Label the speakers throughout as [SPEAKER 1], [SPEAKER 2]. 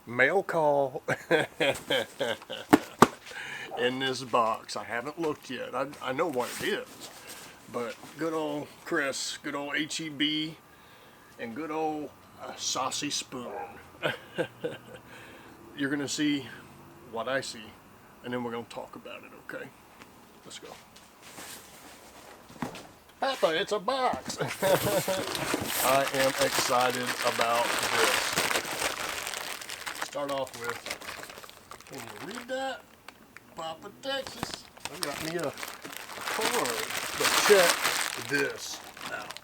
[SPEAKER 1] Mail call in this box. I haven't looked yet. I know what it is, but good old Chris, good old HEB, and good old Saucy Spoon. You're gonna see what I see, and then we're gonna talk about it. Okay, let's go. Papa, it's a box. I am excited about this. Start off with, can you read that? Papa, Texas. I got me a card, but check this out.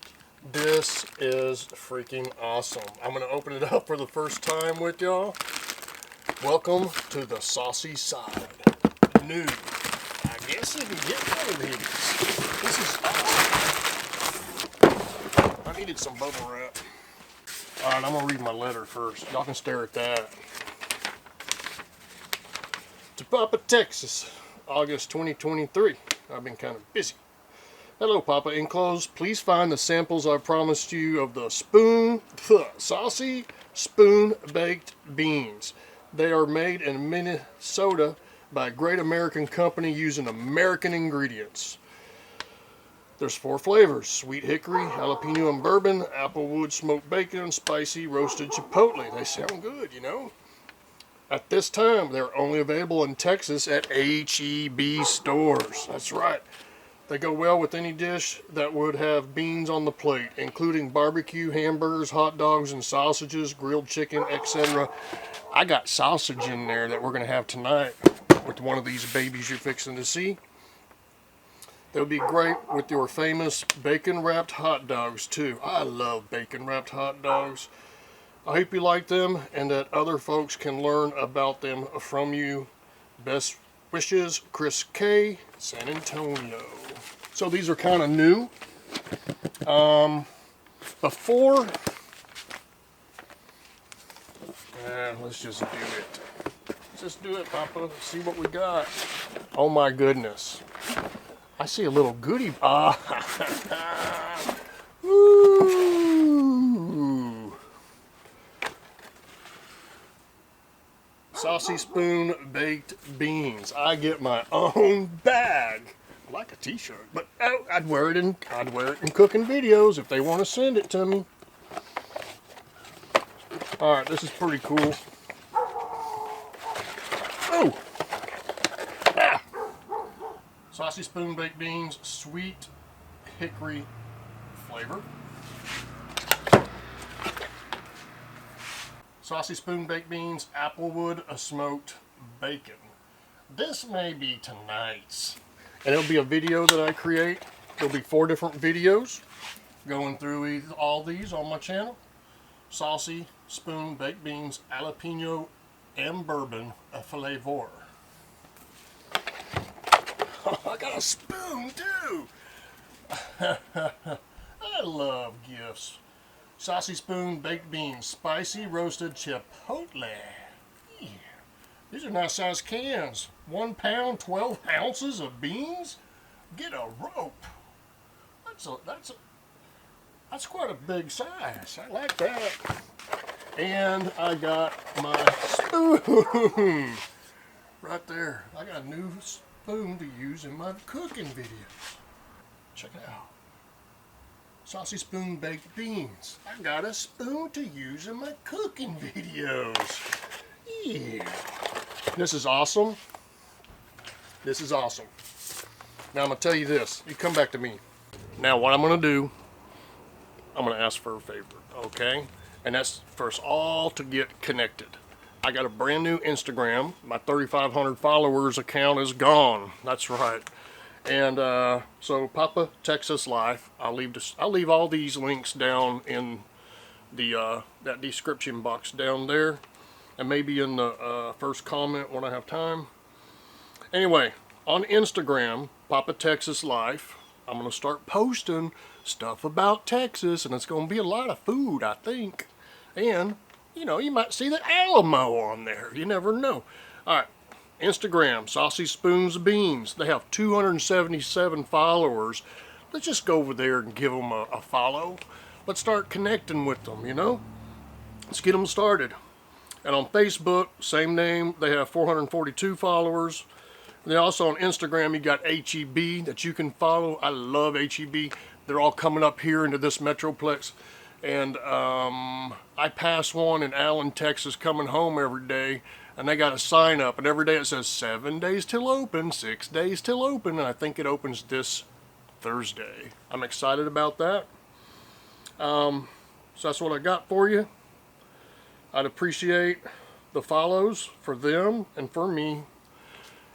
[SPEAKER 1] This is freaking awesome. I'm gonna open it up for the first time with y'all. Welcome to the saucy side. New. I guess you can get one of these. This is awesome. I needed some bubble wrap. Alright, I'm gonna read my letter first. Y'all can stare at that. To Papa, Texas, August 2023. I've been kind of busy. Hello, Papa. Enclosed, please find the samples I promised you of the Saucy Spoon baked beans. They are made in Minnesota by a great American company using American ingredients. There's 4 flavors: sweet hickory, jalapeno and bourbon, applewood smoked bacon, spicy roasted chipotle. They sound good, you know. At this time, they're only available in Texas at HEB stores. That's right. They go well with any dish that would have beans on the plate, including barbecue, hamburgers, hot dogs, and sausages, grilled chicken, etc. I got sausage in there that we're going to have tonight with one of these babies you're fixing to see. They'll be great with your famous bacon-wrapped hot dogs, too. I love bacon-wrapped hot dogs. I hope you like them and that other folks can learn about them from you. Best wishes, Chris K., San Antonio. So these are kind of new. Before, let's just do it. Let's just do it, Papa. Let's see what we got. Oh my goodness. I see a little goodie. Woo! Saucy Spoon baked beans. I get my own bag. I like a t-shirt, but I'd wear it in cooking videos if they want to send it to me. All right, this is pretty cool. Oh, Saucy Spoon baked beans, sweet hickory flavor. Saucy Spoon baked beans, applewood smoked bacon. This may be tonight's. And it'll be a video that I create. There'll be 4 different videos going through all these on my channel. Saucy Spoon baked beans, jalapeno and bourbon flavor. I got a spoon too. I love gifts. Saucy Spoon baked beans, spicy roasted chipotle. Yeah. These are nice sized cans. 1 pound, 12 ounces of beans. Get a rope. That's quite a big size. I like that. And I got my spoon right there. I got a new spoon to use in my cooking videos. Check it out. Saucy Spoon baked beans. I got a spoon to use in my cooking videos. Yeah. This is awesome. This is awesome. Now I'm going to tell you this. You come back to me. Now what I'm going to do, I'm going to ask for a favor, okay? And that's for us all to get connected. I got a brand new Instagram. My 3,500 followers account is gone. That's right. And so Papa, Texas Life. I'll leave all these links down in the that description box down there, and maybe in the first comment when I have time. Anyway, on Instagram, Papa Texas Life, I'm gonna start posting stuff about Texas, and it's gonna be a lot of food, I think. And you know, you might see the Alamo on there. You never know. All right. Instagram, Saucy Spoons Beans. They have 277 followers. Let's just go over there and give them a follow. Let's start connecting with them, you know? Let's get them started. And on Facebook, same name. They have 442 followers. And then also on Instagram, you got HEB that you can follow. I love HEB. They're all coming up here into this Metroplex. And I pass one in Allen, Texas, coming home every day. And they got a sign up. And every day it says 7 days till open, 6 days till open. And I think it opens this Thursday. I'm excited about that. So that's what I got for you. I'd appreciate the follows for them and for me.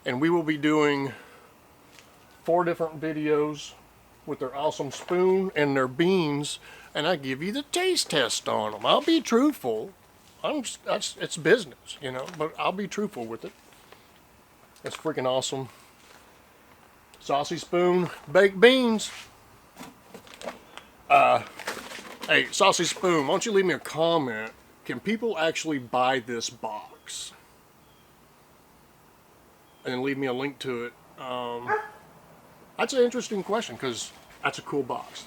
[SPEAKER 1] And we will be doing 4 different videos with their awesome spoon and their beans. And I give you the taste test on them. I'll be truthful. It's business, you know, but I'll be truthful with it. It's freaking awesome. Saucy spoon, baked beans. Hey, Saucy spoon, why don't you leave me a comment? Can people actually buy this box? And leave me a link to it. That's an interesting question because that's a cool box.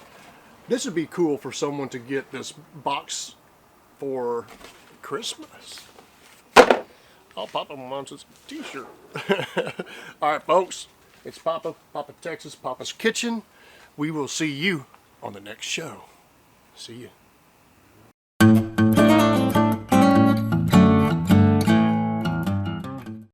[SPEAKER 1] This would be cool for someone to get this box for Christmas. Oh, Papa wants his t-shirt. All right, folks. It's Papa, Texas, Papa's Kitchen. We will see you on the next show. See you.